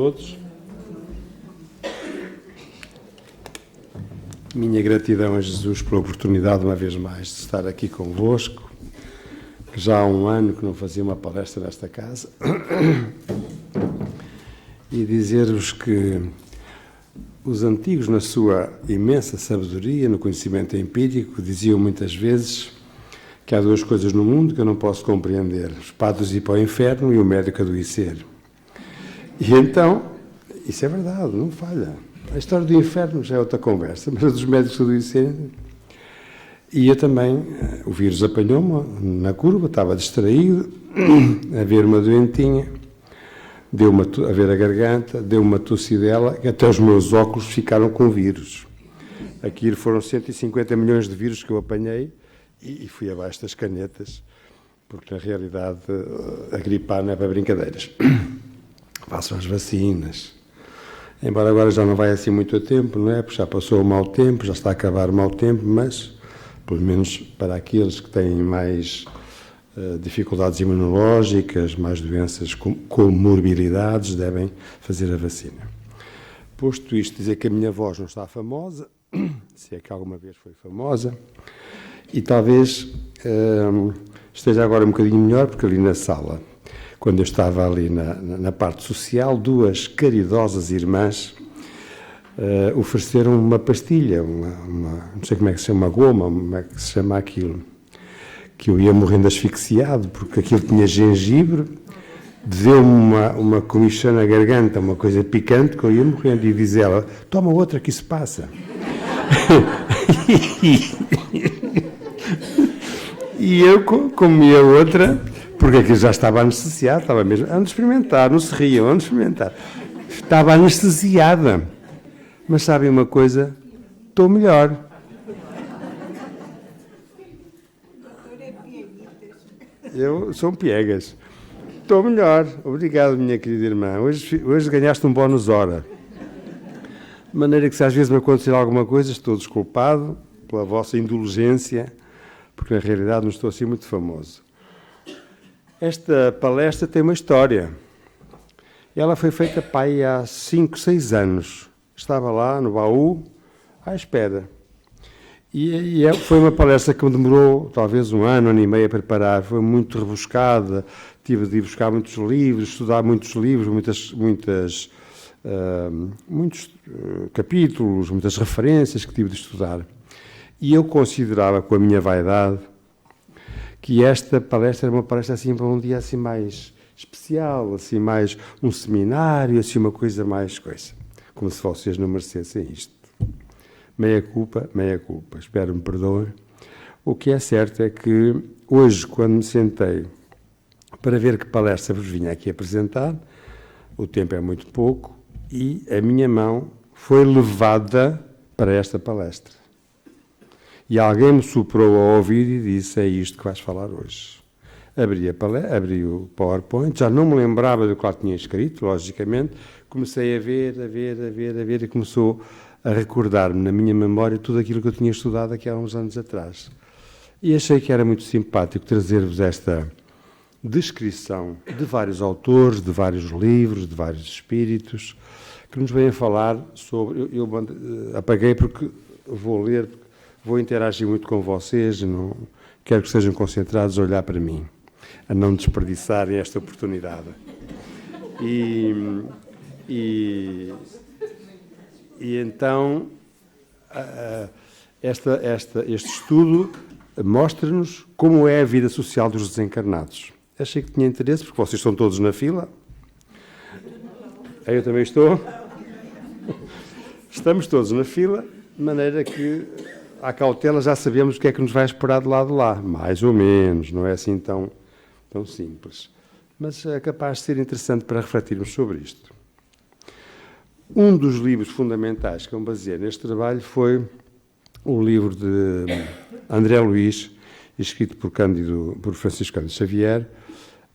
todos. Minha gratidão a Jesus pela oportunidade, uma vez mais, de estar aqui convosco. Já há um ano que não fazia uma palestra nesta casa. E dizer-vos que os antigos, na sua imensa sabedoria, no conhecimento empírico, diziam muitas vezes que há duas coisas no mundo que eu não posso compreender: os padres ir para o inferno e o médico adoecer. E então, isso é verdade, não falha. A história do inferno já é outra conversa, mas a dos médicos adoecerem. E eu também, o vírus apanhou-me na curva, estava distraído, a ver uma doentinha, deu-me a ver a garganta, deu-me uma tossidela, que até os meus óculos ficaram com vírus. Aquilo foram 150 milhões de vírus que eu apanhei e fui abaixo das canetas, porque na realidade a gripar não é para brincadeiras. Façam as vacinas. Embora agora já não vai assim muito a tempo, não é? Porque já passou o mau tempo, já está a acabar o mau tempo, mas, pelo menos para aqueles que têm mais dificuldades imunológicas, mais doenças com comorbilidades, devem fazer a vacina. Posto isto, dizer que a minha voz não está famosa, se é que alguma vez foi famosa, e talvez esteja agora um bocadinho melhor, porque ali na sala, quando eu estava ali na parte social, duas caridosas irmãs ofereceram uma pastilha, não sei como é que se chama, uma goma, como é que se chama aquilo, que eu ia morrendo asfixiado, porque aquilo tinha gengibre, deu-me uma comichão na garganta, uma coisa picante, que eu ia morrendo, e diz ela: toma outra que isso passa. E eu comi a outra, porque aquilo já estava anestesiado, estava mesmo, ando experimentar, não se riam, ando experimentar. Estava anestesiada. Mas sabem uma coisa? Estou melhor. Eu sou um piegas. Estou melhor. Obrigado, minha querida irmã. Hoje ganhaste um bónus hora. De maneira que, se às vezes me acontecer alguma coisa, estou desculpado pela vossa indulgência, porque na realidade não estou assim muito famoso. Esta palestra tem uma história. Ela foi feita há 5, 6 anos. Estava lá no baú, à espera. E foi uma palestra que me demorou talvez um ano e meio a preparar. Foi muito rebuscada. Tive de ir buscar muitos livros, estudar muitos livros, muitos capítulos, muitas referências que tive de estudar. E eu considerava, com a minha vaidade, que esta palestra era uma palestra assim para um dia assim mais especial, assim mais um seminário, assim uma coisa mais coisa. Como se vocês não merecessem isto. Meia culpa, espero me perdoem. O que é certo é que hoje, quando me sentei para ver que palestra vos vinha aqui apresentar, o tempo é muito pouco e a minha mão foi levada para esta palestra. E alguém me soprou ao ouvido e disse: é isto que vais falar hoje. Abri o PowerPoint, já não me lembrava do que lá tinha escrito, logicamente, comecei a ver, e começou a recordar-me na minha memória tudo aquilo que eu tinha estudado aqui há uns anos atrás. E achei que era muito simpático trazer-vos esta descrição de vários autores, de vários livros, de vários espíritos, que nos vêm falar sobre... Eu apaguei porque vou ler, vou interagir muito com vocês, não quero que estejam concentrados a olhar para mim, a não desperdiçarem esta oportunidade. E então, este estudo mostra-nos como é a vida social dos desencarnados. Achei que tinha interesse, porque vocês estão todos na fila. Eu também estou. Estamos todos na fila, de maneira que, à cautela, já sabemos o que é que nos vai esperar do lado de lá. Mais ou menos, não é assim tão simples. Mas é capaz de ser interessante para refletirmos sobre isto. Um dos livros fundamentais que eu me baseei neste trabalho foi o livro de André Luiz, escrito por Francisco Cândido Xavier,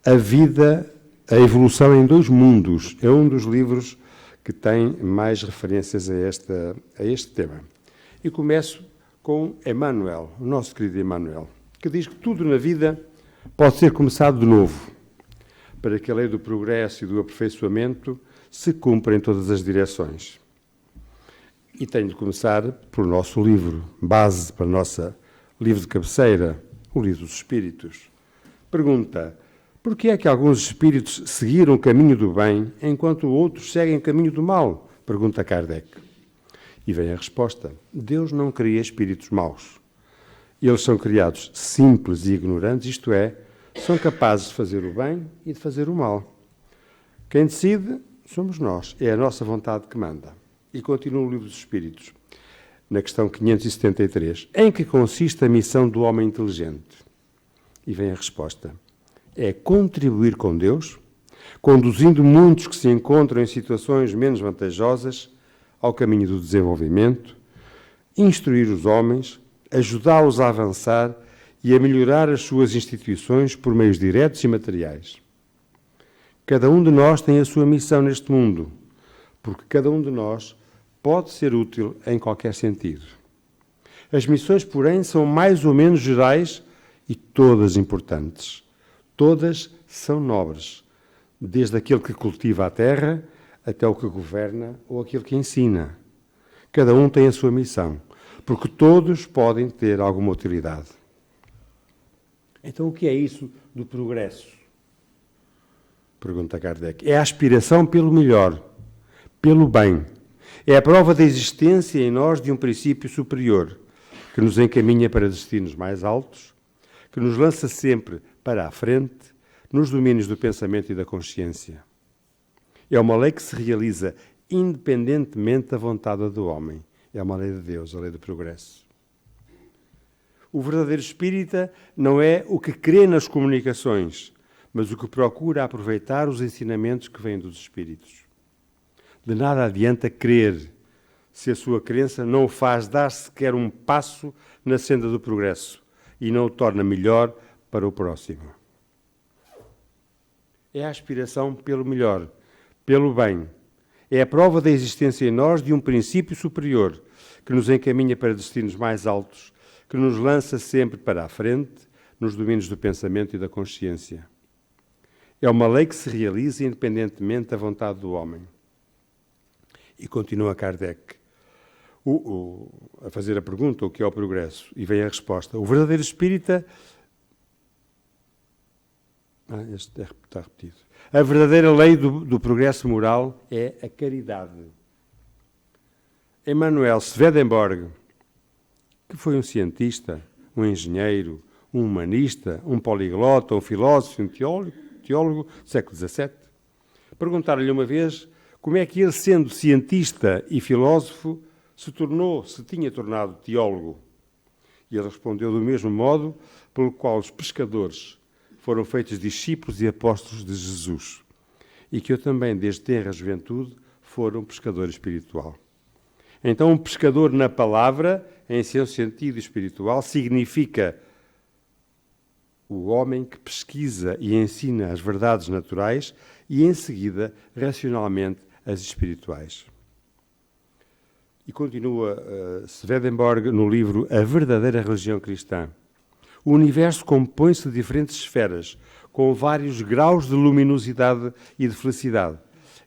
A Vida, a Evolução em Dois Mundos. É um dos livros que tem mais referências a este tema. E começo com Emmanuel, o nosso querido Emmanuel, que diz que tudo na vida pode ser começado de novo, para que a lei do progresso e do aperfeiçoamento se cumpre em todas as direções. E tenho de começar pelo nosso livro, base para o nosso livro de cabeceira, o Livro dos Espíritos. Pergunta: por que é que alguns espíritos seguiram o caminho do bem, enquanto outros seguem o caminho do mal? Pergunta Kardec. E vem a resposta: Deus não cria espíritos maus. Eles são criados simples e ignorantes, isto é, são capazes de fazer o bem e de fazer o mal. Quem decide somos nós, é a nossa vontade que manda. E continua o Livro dos Espíritos, na questão 573. Em que consiste a missão do homem inteligente? E vem a resposta: é contribuir com Deus, conduzindo muitos que se encontram em situações menos vantajosas ao caminho do desenvolvimento, instruir os homens, ajudá-los a avançar e a melhorar as suas instituições por meios diretos e materiais. Cada um de nós tem a sua missão neste mundo, porque cada um de nós pode ser útil em qualquer sentido. As missões, porém, são mais ou menos gerais e todas importantes. Todas são nobres, desde aquele que cultiva a terra até o que governa ou aquele que ensina. Cada um tem a sua missão, porque todos podem ter alguma utilidade. Então, o que é isso do progresso? Pergunta Kardec. É a aspiração pelo melhor, pelo bem. É a prova da existência em nós de um princípio superior, que nos encaminha para destinos mais altos, que nos lança sempre para a frente, nos domínios do pensamento e da consciência. É uma lei que se realiza independentemente da vontade do homem. É uma lei de Deus, a lei do progresso. O verdadeiro espírita não é o que crê nas comunicações, mas o que procura aproveitar os ensinamentos que vêm dos espíritos. De nada adianta crer se a sua crença não o faz dar sequer um passo na senda do progresso e não o torna melhor para o próximo. É a aspiração pelo melhor, pelo bem. É a prova da existência em nós de um princípio superior que nos encaminha para destinos mais altos, que nos lança sempre para a frente, nos domínios do pensamento e da consciência. É uma lei que se realiza independentemente da vontade do homem. E continua Kardec a fazer a pergunta, o que é o progresso? E vem a resposta. O verdadeiro espírita... Este está repetido. A verdadeira lei do progresso moral é a caridade. Emanuel Swedenborg, que foi um cientista, um engenheiro, um humanista, um poliglota, um filósofo, um teólogo do século XVII, perguntaram-lhe uma vez como é que ele, sendo cientista e filósofo, se tinha tornado teólogo. E ele respondeu do mesmo modo pelo qual os pescadores foram feitos discípulos e apóstolos de Jesus, e que eu também, desde tenra juventude, fora um pescador espiritual. Então, um pescador na palavra, em seu sentido espiritual, significa o homem que pesquisa e ensina as verdades naturais e, em seguida, racionalmente, as espirituais. E continua Swedenborg no livro A Verdadeira Religião Cristã. O universo compõe-se de diferentes esferas, com vários graus de luminosidade e de felicidade.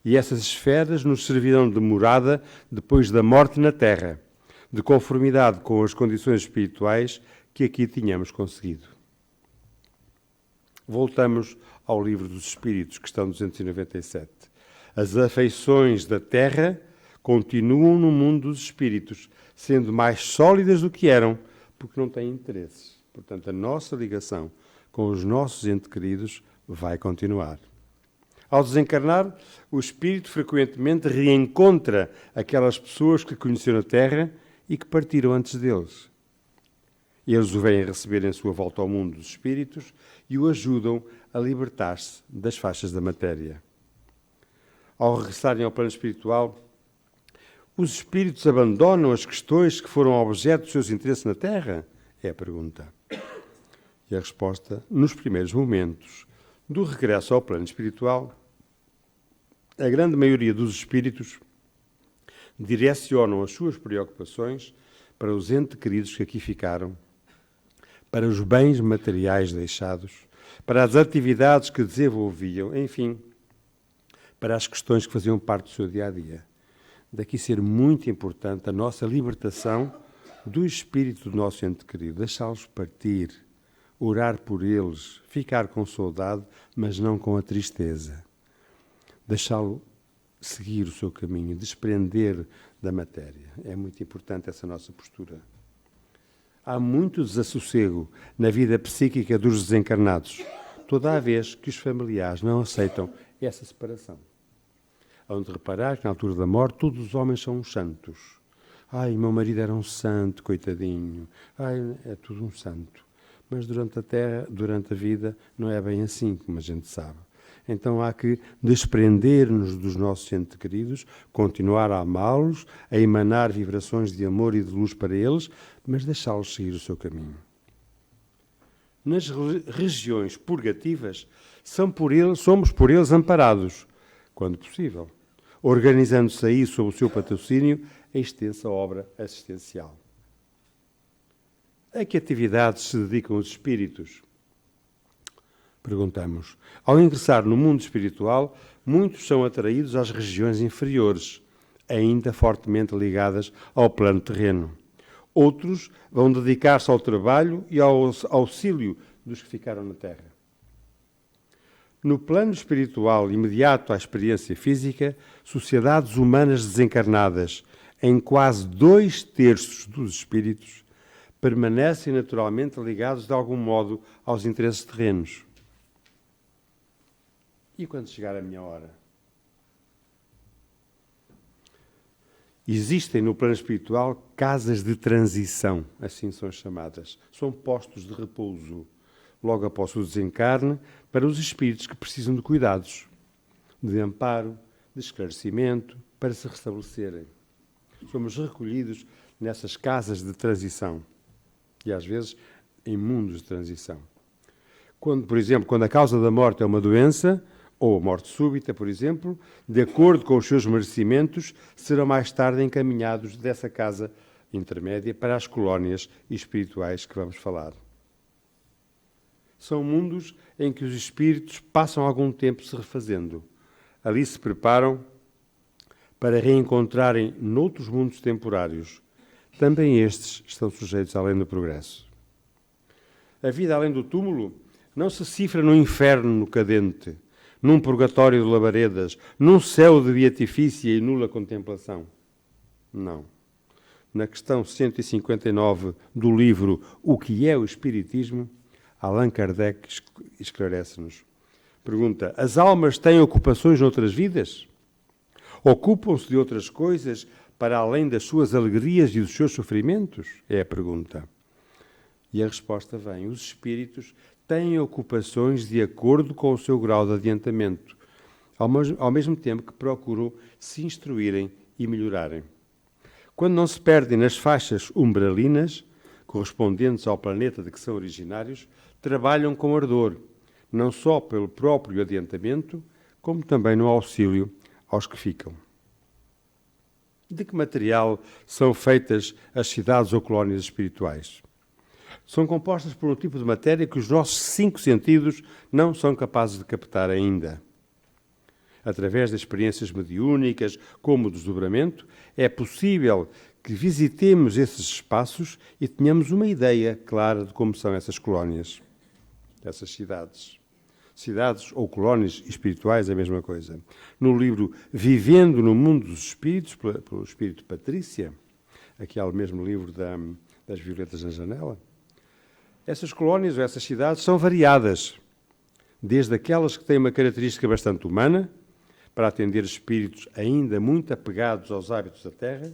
E essas esferas nos servirão de morada depois da morte na Terra, de conformidade com as condições espirituais que aqui tínhamos conseguido. Voltamos ao Livro dos Espíritos, questão 297. As afeições da Terra continuam no mundo dos espíritos, sendo mais sólidas do que eram, porque não têm interesses. Portanto, a nossa ligação com os nossos entes queridos vai continuar. Ao desencarnar, o espírito frequentemente reencontra aquelas pessoas que conheceu na Terra e que partiram antes deles. Eles o vêm receber em sua volta ao mundo dos espíritos e o ajudam a libertar-se das faixas da matéria. Ao regressarem ao plano espiritual, os espíritos abandonam as questões que foram objeto dos seus interesses na Terra? É a pergunta. E a resposta, nos primeiros momentos do regresso ao plano espiritual, a grande maioria dos espíritos direcionam as suas preocupações para os entes queridos que aqui ficaram, para os bens materiais deixados, para as atividades que desenvolviam, enfim, para as questões que faziam parte do seu dia-a-dia. Daqui ser muito importante a nossa libertação do espírito do nosso ente querido, deixá-los partir, orar por eles, ficar com saudade, mas não com a tristeza. Deixá-lo seguir o seu caminho, desprender da matéria. É muito importante essa nossa postura. Há muito desassossego na vida psíquica dos desencarnados, toda a vez que os familiares não aceitam essa separação. Hão de reparar que na altura da morte todos os homens são uns santos. Ai, meu marido era um santo, coitadinho. Ai, é tudo um santo. Mas durante a vida, não é bem assim, como a gente sabe. Então há que desprender-nos dos nossos entes queridos, continuar a amá-los, a emanar vibrações de amor e de luz para eles, mas deixá-los seguir o seu caminho. Nas regiões purgativas, somos por eles amparados, quando possível, organizando-se aí, sob o seu patrocínio, a extensa obra assistencial. A que atividades se dedicam os espíritos? Perguntamos. Ao ingressar no mundo espiritual, muitos são atraídos às regiões inferiores, ainda fortemente ligadas ao plano terreno. Outros vão dedicar-se ao trabalho e ao auxílio dos que ficaram na Terra. No plano espiritual imediato à experiência física, sociedades humanas desencarnadas, em quase 2/3 dos espíritos, permanecem naturalmente ligados de algum modo aos interesses terrenos. E quando chegar a minha hora? Existem no plano espiritual casas de transição, assim são chamadas. São postos de repouso, logo após o desencarne, para os espíritos que precisam de cuidados, de amparo, de esclarecimento, para se restabelecerem. Somos recolhidos nessas casas de transição e, às vezes, em mundos de transição. Por exemplo, quando a causa da morte é uma doença, ou morte súbita, por exemplo, de acordo com os seus merecimentos, serão mais tarde encaminhados dessa casa intermédia para as colónias espirituais que vamos falar. São mundos em que os espíritos passam algum tempo se refazendo. Ali se preparam para reencontrarem noutros mundos temporários. Também estes estão sujeitos à lei do progresso. A vida além do túmulo não se cifra no inferno cadente, num purgatório de labaredas, num céu de beatifícia e nula contemplação. Não. Na questão 159 do livro O que é o Espiritismo, Allan Kardec esclarece-nos. Pergunta: as almas têm ocupações noutras vidas? Ocupam-se de outras coisas para além das suas alegrias e dos seus sofrimentos? É a pergunta. E a resposta vem: os espíritos têm ocupações de acordo com o seu grau de adiantamento, ao mesmo tempo que procuram se instruírem e melhorarem. Quando não se perdem nas faixas umbralinas, correspondentes ao planeta de que são originários, trabalham com ardor, não só pelo próprio adiantamento, como também no auxílio aos que ficam. De que material são feitas as cidades ou colónias espirituais? São compostas por um tipo de matéria que os nossos 5 sentidos não são capazes de captar ainda. Através de experiências mediúnicas, como o desdobramento, é possível que visitemos esses espaços e tenhamos uma ideia clara de como são essas colónias, essas cidades. Cidades ou colónias espirituais é a mesma coisa. No livro Vivendo no Mundo dos Espíritos, pelo Espírito Patrícia, aquele mesmo livro das Violetas na Janela, essas colónias ou essas cidades são variadas, desde aquelas que têm uma característica bastante humana, para atender espíritos ainda muito apegados aos hábitos da terra,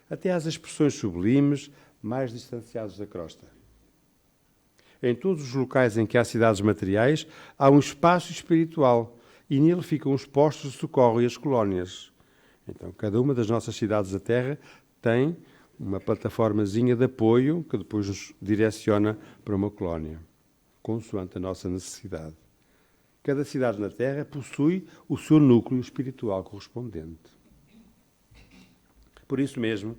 até às expressões sublimes, mais distanciados da crosta. Em todos os locais em que há cidades materiais, há um espaço espiritual e nele ficam os postos de socorro e as colónias. Então, cada uma das nossas cidades da terra tem uma plataformazinha de apoio que depois nos direciona para uma colónia, consoante a nossa necessidade. Cada cidade na Terra possui o seu núcleo espiritual correspondente. Por isso mesmo,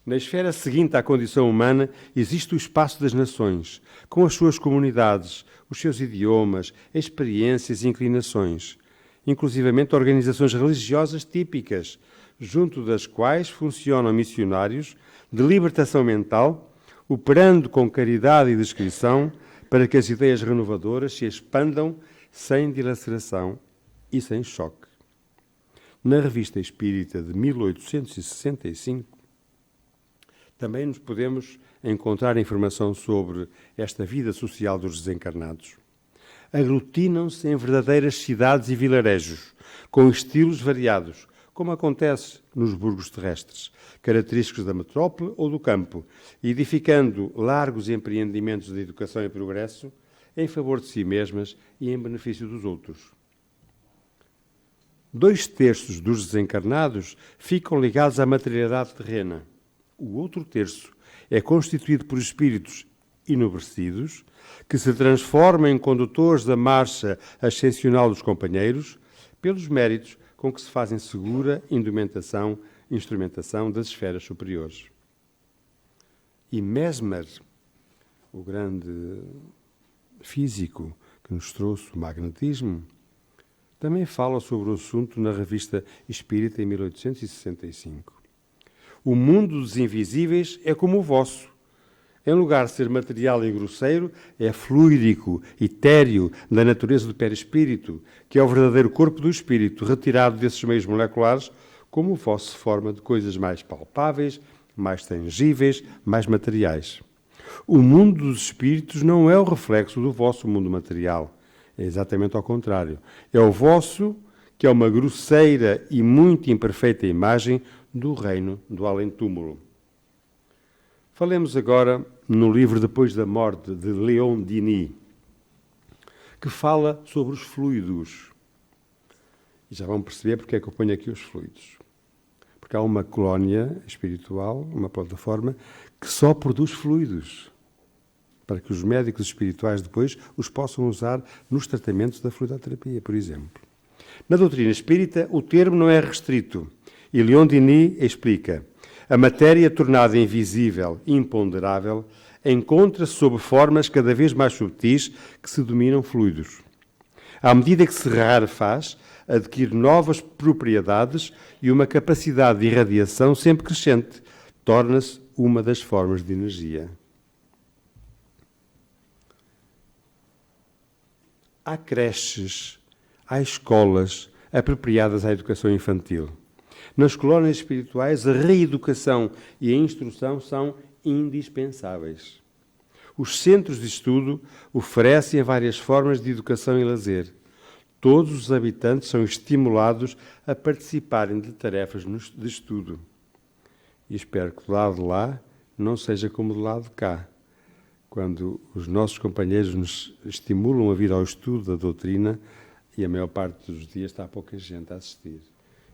na esfera seguinte à condição humana, existe o espaço das nações, com as suas comunidades, os seus idiomas, experiências e inclinações. inclusivamente organizações religiosas típicas, junto das quais funcionam missionários de libertação mental, operando com caridade e discrição para que as ideias renovadoras se expandam sem dilaceração e sem choque. Na Revista Espírita de 1865, também nos podemos encontrar informação sobre esta vida social dos desencarnados. Aglutinam-se em verdadeiras cidades e vilarejos, com estilos variados, como acontece nos burgos terrestres, característicos da metrópole ou do campo, edificando largos empreendimentos de educação e progresso em favor de si mesmas e em benefício dos outros. 2/3 dos desencarnados ficam ligados à materialidade terrena. O outro terço é constituído por espíritos enobrecidos que se transformam em condutores da marcha ascensional dos companheiros pelos méritos com que se fazem segura instrumentação das esferas superiores. E Mesmer, o grande físico que nos trouxe o magnetismo, também fala sobre o assunto na Revista Espírita em 1865. O mundo dos invisíveis é como o vosso. Em lugar de ser material e grosseiro, é fluídico, etéreo, da natureza do perispírito, que é o verdadeiro corpo do espírito, retirado desses meios moleculares, como o vosso forma de coisas mais palpáveis, mais tangíveis, mais materiais. O mundo dos espíritos não é o reflexo do vosso mundo material. É exatamente ao contrário. É o vosso, que é uma grosseira e muito imperfeita imagem do reino do além-túmulo. Falemos agora no livro Depois da Morte, de Léon Denis, que fala sobre os fluidos. E já vão perceber porque é que eu ponho aqui os fluidos. Porque há uma colónia espiritual, uma plataforma, que só produz fluidos, para que os médicos espirituais depois os possam usar nos tratamentos da fluidoterapia, por exemplo. Na doutrina espírita, o termo não é restrito. E Léon Denis explica: a matéria tornada invisível e imponderável encontra-se sob formas cada vez mais subtis que se dominam fluidos. À medida que se rarefaz, adquire novas propriedades e uma capacidade de irradiação sempre crescente. Torna-se uma das formas de energia. Há creches, há escolas apropriadas à educação infantil. Nas colónias espirituais, a reeducação e a instrução são indispensáveis. Os centros de estudo oferecem várias formas de educação e lazer. Todos os habitantes são estimulados a participarem de tarefas de estudo. E espero que do lado de lá não seja como do lado de cá, quando os nossos companheiros nos estimulam a vir ao estudo da doutrina e a maior parte dos dias está pouca gente a assistir.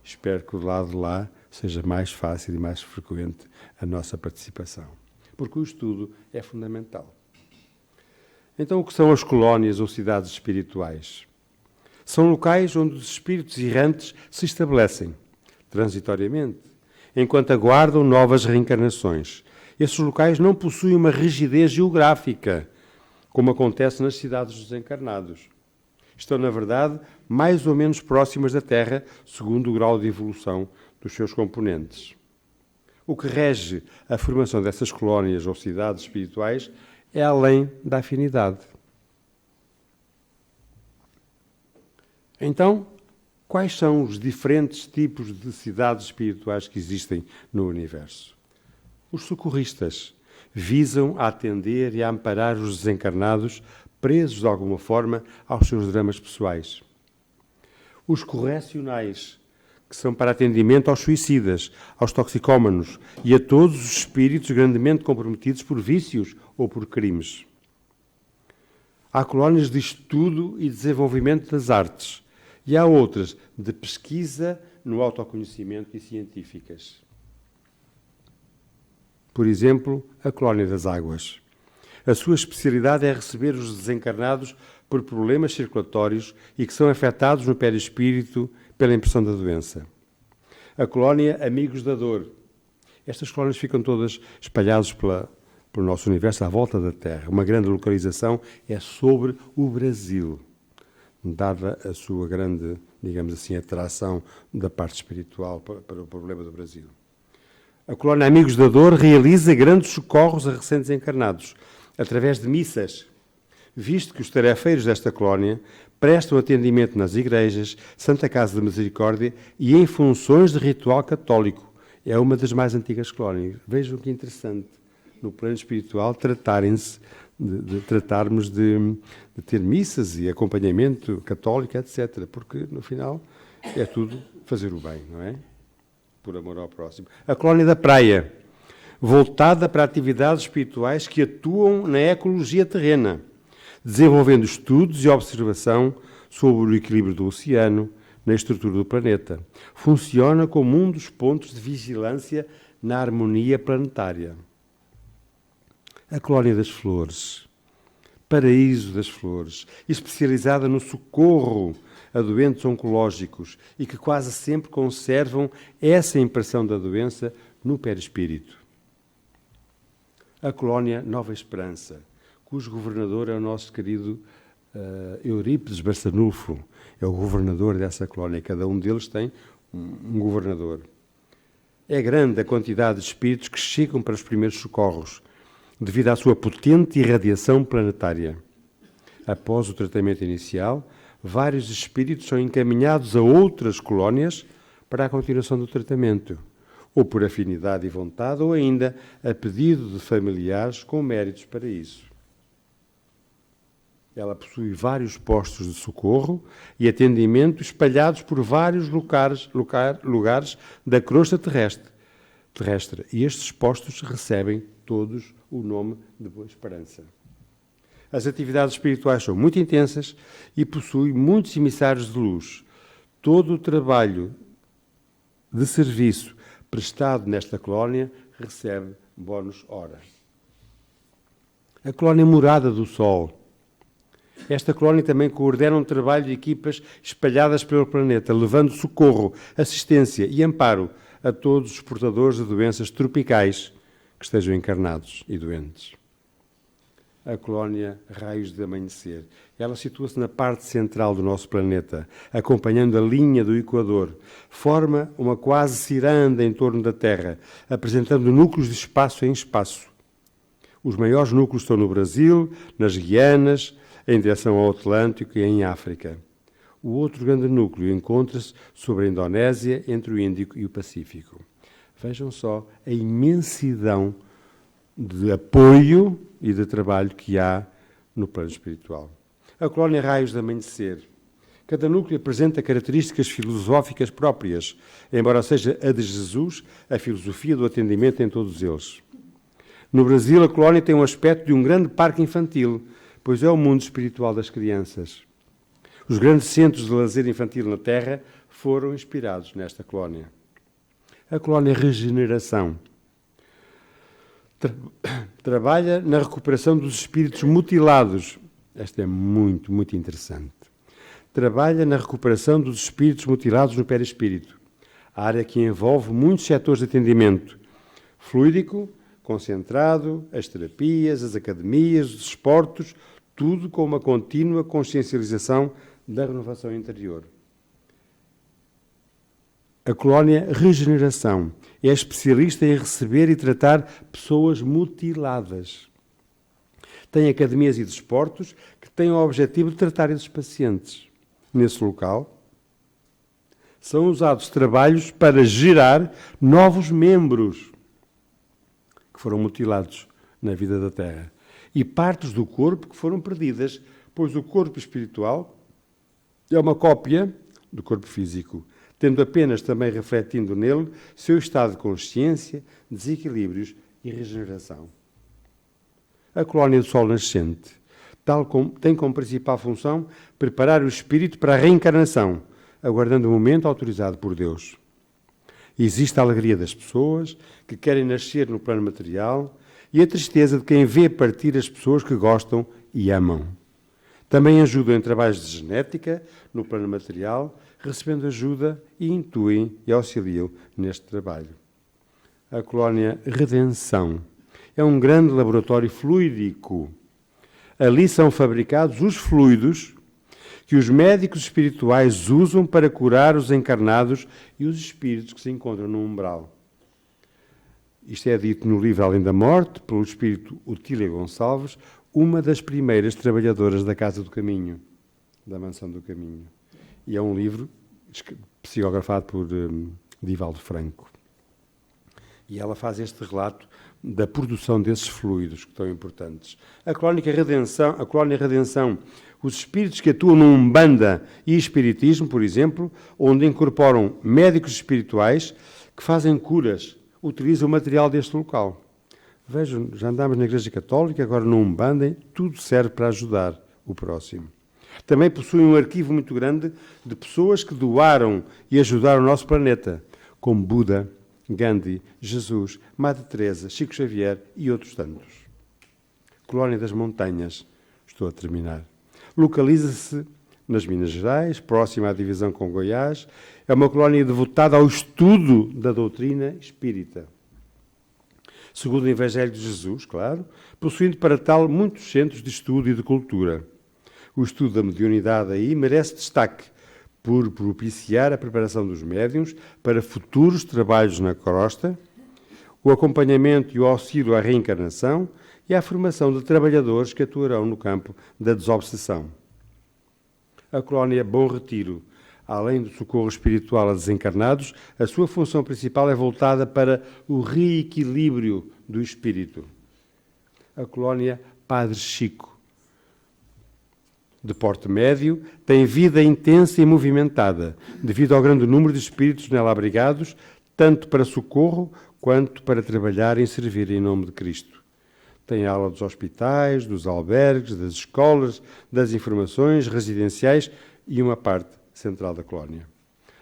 Espero que do lado de lá seja mais fácil e mais frequente a nossa participação, porque o estudo é fundamental. Então, o que são as colónias ou cidades espirituais? São locais onde os espíritos errantes se estabelecem, transitoriamente, enquanto aguardam novas reencarnações. Esses locais não possuem uma rigidez geográfica, como acontece nas cidades dos encarnados. Estão, na verdade, mais ou menos próximas da Terra, segundo o grau de evolução dos seus componentes. O que rege a formação dessas colónias ou cidades espirituais é além da afinidade. Então, quais são os diferentes tipos de cidades espirituais que existem no universo? Os socorristas visam a atender e a amparar os desencarnados presos de alguma forma aos seus dramas pessoais. Os correcionais, que são para atendimento aos suicidas, aos toxicómanos e a todos os espíritos grandemente comprometidos por vícios ou por crimes. Há colónias de estudo e desenvolvimento das artes e há outras de pesquisa no autoconhecimento e científicas. Por exemplo, a colónia das águas. A sua especialidade é receber os desencarnados por problemas circulatórios e que são afetados no perispírito pela impressão da doença. A colónia Amigos da Dor. Estas colónias ficam todas espalhadas pelo nosso universo à volta da Terra. Uma grande localização é sobre o Brasil. dada a sua grande, digamos assim, atração da parte espiritual para o problema do Brasil. A colónia Amigos da Dor realiza grandes socorros a recentes encarnados, através de missas, visto que os tarefeiros desta colónia prestam atendimento nas igrejas, Santa Casa da Misericórdia e em funções de ritual católico. É uma das mais antigas colónias. Vejam que interessante, no plano espiritual, tratarmos de ter missas e acompanhamento católico, etc. Porque, no final, é tudo fazer o bem, não é? Por amor ao próximo. A colónia da Praia, voltada para atividades espirituais que atuam na ecologia terrena, desenvolvendo estudos e observação sobre o equilíbrio do oceano, na estrutura do planeta. Funciona como um dos pontos de vigilância na harmonia planetária. A colónia das Flores, paraíso das flores, especializada no socorro a doentes oncológicos e que quase sempre conservam essa impressão da doença no perispírito. A colónia Nova Esperança, cujo governador é o nosso querido Eurípides Barçanufo, é o governador dessa colónia. Cada um deles tem um governador. É grande a quantidade de espíritos que chegam para os primeiros socorros, devido à sua potente irradiação planetária. Após o tratamento inicial, vários espíritos são encaminhados a outras colónias para a continuação do tratamento, ou por afinidade e vontade, ou ainda a pedido de familiares com méritos para isso. Ela possui vários postos de socorro e atendimento espalhados por vários lugares da crosta terrestre. E estes postos recebem todos o nome de Boa Esperança. As atividades espirituais são muito intensas e possuem muitos emissários de luz. Todo o trabalho de serviço prestado nesta colónia recebe bónus hora. A colónia Morada do Sol. Esta colónia também coordena um trabalho de equipas espalhadas pelo planeta, levando socorro, assistência e amparo a todos os portadores de doenças tropicais que estejam encarnados e doentes. A colónia Raios de Amanhecer. Ela situa-se na parte central do nosso planeta, acompanhando a linha do Equador. Forma uma quase ciranda em torno da Terra, apresentando núcleos de espaço em espaço. Os maiores núcleos estão no Brasil, nas Guianas, em direção ao Atlântico e em África. O outro grande núcleo encontra-se sobre a Indonésia, entre o Índico e o Pacífico. Vejam só a imensidão de apoio e de trabalho que há no plano espiritual. A colónia Raios de Amanhecer. Cada núcleo apresenta características filosóficas próprias, embora seja a de Jesus a filosofia do atendimento em todos eles. No Brasil, a colónia tem um aspecto de um grande parque infantil, pois é o mundo espiritual das crianças. Os grandes centros de lazer infantil na Terra foram inspirados nesta colónia. A colónia Regeneração trabalha na recuperação dos espíritos mutilados. Esta é muito, muito interessante. Trabalha na recuperação dos espíritos mutilados no perispírito, a área que envolve muitos setores de atendimento: fluídico, concentrado, as terapias, as academias, os esportes, tudo com uma contínua consciencialização da renovação interior. A colónia Regeneração é especialista em receber e tratar pessoas mutiladas. Tem academias e desportos que têm o objetivo de tratar esses pacientes. Nesse local, são usados trabalhos para gerar novos membros que foram mutilados na vida da Terra e partes do corpo que foram perdidas, pois o corpo espiritual é uma cópia do corpo físico, tendo apenas também refletindo nele seu estado de consciência, desequilíbrios e regeneração. A colónia do Sol Nascente tem como principal função preparar o espírito para a reencarnação, aguardando o momento autorizado por Deus. Existe a alegria das pessoas que querem nascer no plano material e a tristeza de quem vê partir as pessoas que gostam e amam. Também ajudam em trabalhos de genética no plano material, recebendo ajuda e intuem e auxiliam neste trabalho. A colónia Redenção é um grande laboratório fluídico. Ali são fabricados os fluidos que os médicos espirituais usam para curar os encarnados e os espíritos que se encontram no umbral. Isto é dito no livro Além da Morte, pelo espírito Otília Gonçalves, uma das primeiras trabalhadoras da Casa do Caminho, da Mansão do Caminho. E é um livro psicografado por Divaldo Franco. E ela faz este relato da produção desses fluidos que estão importantes. A Colónia Redenção, os espíritos que atuam no Umbanda e Espiritismo, por exemplo, onde incorporam médicos espirituais que fazem curas, utilizam o material deste local. Vejam, já andámos na Igreja Católica, agora no Umbanda, tudo serve para ajudar o próximo. Também possuem um arquivo muito grande de pessoas que doaram e ajudaram o nosso planeta, como Buda, Gandhi, Jesus, Madre Teresa, Chico Xavier e outros tantos. Colónia das Montanhas, estou a terminar. Localiza-se nas Minas Gerais, próxima à divisão com Goiás. É uma colónia devotada ao estudo da doutrina espírita. Segundo o Evangelho de Jesus, claro, possuindo para tal muitos centros de estudo e de cultura. O estudo da mediunidade aí merece destaque, por propiciar a preparação dos médiuns para futuros trabalhos na crosta, o acompanhamento e o auxílio à reencarnação e à formação de trabalhadores que atuarão no campo da desobsessão. A colónia Bom Retiro, além do socorro espiritual a desencarnados, a sua função principal é voltada para o reequilíbrio do espírito. A colónia Padre Chico, de porte médio, tem vida intensa e movimentada, devido ao grande número de espíritos nela abrigados, tanto para socorro quanto para trabalhar e servir em nome de Cristo. Tem aula dos hospitais, dos albergues, das escolas, das informações residenciais e uma parte central da colónia.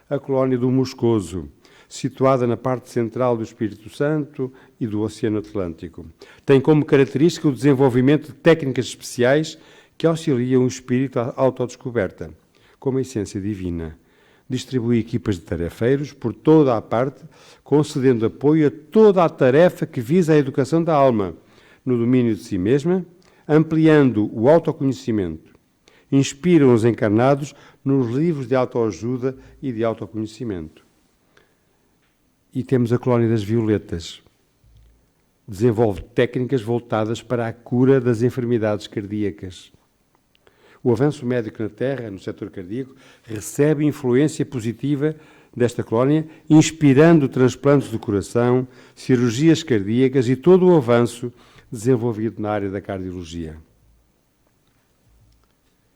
A colónia do Moscoso, situada na parte central do Espírito Santo e do Oceano Atlântico. Tem como característica o desenvolvimento de técnicas especiais que auxiliam o espírito à autodescoberta, como a essência divina. Distribui equipas de tarefeiros por toda a parte, concedendo apoio a toda a tarefa que visa a educação da alma, no domínio de si mesma, ampliando o autoconhecimento. Inspiram os encarnados nos livros de autoajuda e de autoconhecimento. E temos a Colónia das Violetas. Desenvolve técnicas voltadas para a cura das enfermidades cardíacas. O avanço médico na Terra, no setor cardíaco, recebe influência positiva desta colónia, inspirando transplantes do coração, cirurgias cardíacas e todo o avanço desenvolvido na área da cardiologia.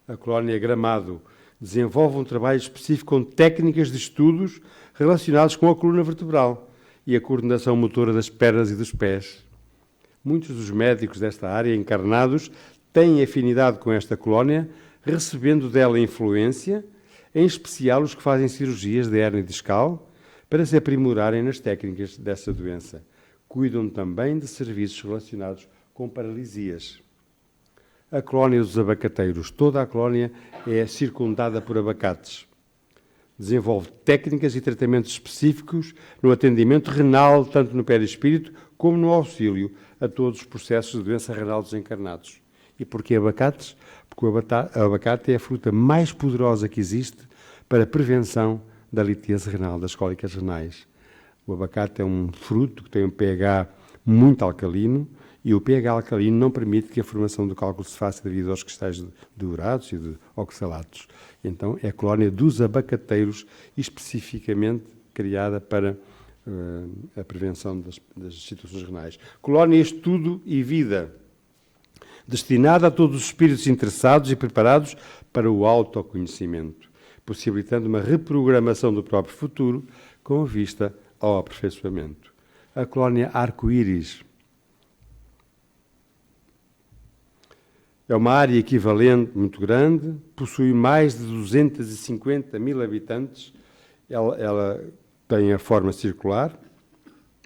A colónia Gramado desenvolve um trabalho específico com técnicas de estudos relacionados com a coluna vertebral e a coordenação motora das pernas e dos pés. Muitos dos médicos desta área encarnados têm afinidade com esta colónia, recebendo dela influência, em especial os que fazem cirurgias de hérnia discal, para se aprimorarem nas técnicas dessa doença. Cuidam também de serviços relacionados com paralisias. A colónia dos abacateiros, toda a colónia é circundada por abacates. Desenvolve técnicas e tratamentos específicos no atendimento renal, tanto no perispírito como no auxílio a todos os processos de doença renal dos encarnados. E porquê abacates? Porque o abacate é a fruta mais poderosa que existe para a prevenção da litese renal, das cólicas renais. O abacate é um fruto que tem um pH muito alcalino e o pH alcalino não permite que a formação do cálculo se faça devido aos cristais dourados e de oxalatos. Então é a colónia dos abacateiros, especificamente criada para a prevenção das situações renais. Colónia Estudo e Vida, destinada a todos os espíritos interessados e preparados para o autoconhecimento, possibilitando uma reprogramação do próprio futuro com vista ao aperfeiçoamento. A colónia Arco-Íris é uma área equivalente, muito grande, possui mais de 250 mil habitantes. Ela tem a forma circular.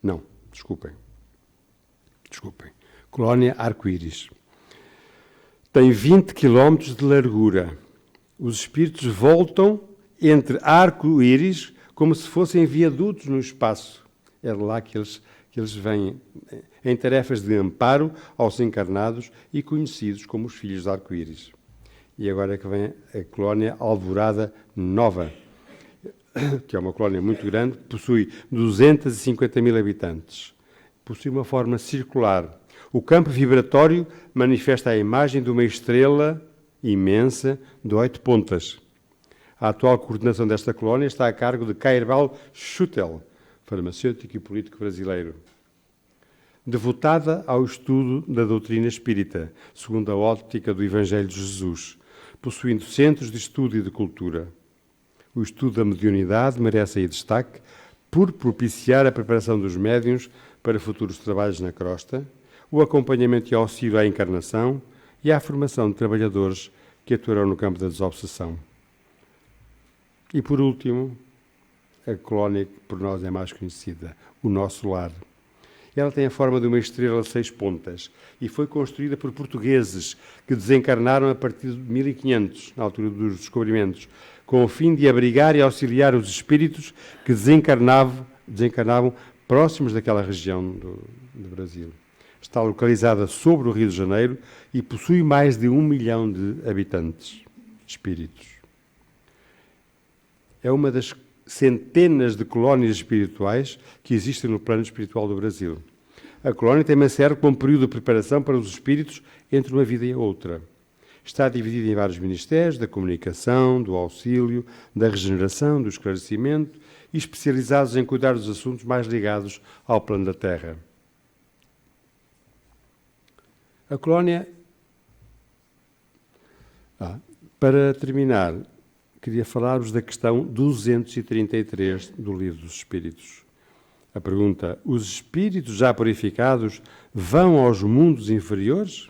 Não, desculpem. Colónia Arco-Íris. Tem 20 quilómetros de largura. Os espíritos voltam entre Arco-Íris como se fossem viadutos no espaço. É de lá que eles vêm em tarefas de amparo aos encarnados e conhecidos como os filhos de Arco-Íris. e agora é que vem a colónia Alvorada Nova, que é uma colónia muito grande, possui 250 mil habitantes. Possui uma forma circular. O campo vibratório manifesta a imagem de uma estrela imensa de 8 pontas. A atual coordenação desta colónia está a cargo de Cairbal Schutel, farmacêutico e político brasileiro. Devotada ao estudo da doutrina espírita, segundo a óptica do Evangelho de Jesus, possuindo centros de estudo e de cultura. O estudo da mediunidade merece aí destaque por propiciar a preparação dos médiuns para futuros trabalhos na crosta, o acompanhamento e auxílio à encarnação e à formação de trabalhadores que atuarão no campo da desobsessão. E, por último, a colónia que por nós é mais conhecida, o Nosso Lar. Ela tem a forma de uma estrela de 6 pontas e foi construída por portugueses que desencarnaram a partir de 1500, na altura dos descobrimentos, com o fim de abrigar e auxiliar os espíritos que desencarnavam próximos daquela região do Brasil. Está localizada sobre o Rio de Janeiro e possui mais de 1 milhão de habitantes, espíritos. É uma das centenas de colónias espirituais que existem no plano espiritual do Brasil. A colónia também serve como período de preparação para os espíritos entre uma vida e a outra. Está dividida em vários ministérios, da comunicação, do auxílio, da regeneração, do esclarecimento, e especializados em cuidar dos assuntos mais ligados ao plano da Terra. A colónia... para terminar, queria falar-vos da questão 233 do Livro dos Espíritos. A pergunta: os espíritos já purificados vão aos mundos inferiores?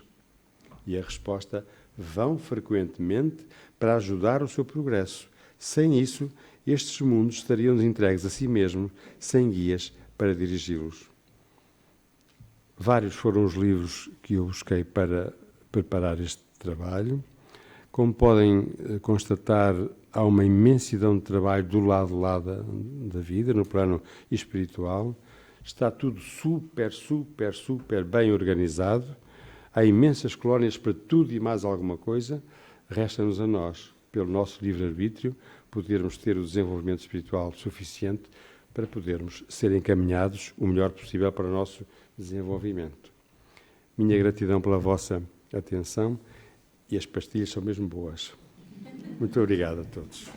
E a resposta: vão frequentemente para ajudar o seu progresso. Sem isso, estes mundos estariam entregues a si mesmos, sem guias para dirigi-los. Vários foram os livros que eu busquei para preparar este trabalho. Como podem constatar, há uma imensidão de trabalho do lado de lá da vida, no plano espiritual. Está tudo super bem organizado. Há imensas colónias para tudo e mais alguma coisa. Resta-nos a nós, pelo nosso livre-arbítrio, podermos ter o desenvolvimento espiritual suficiente para podermos ser encaminhados o melhor possível para o nosso desenvolvimento. Minha gratidão pela vossa atenção. E as pastilhas são mesmo boas. Muito obrigado a todos.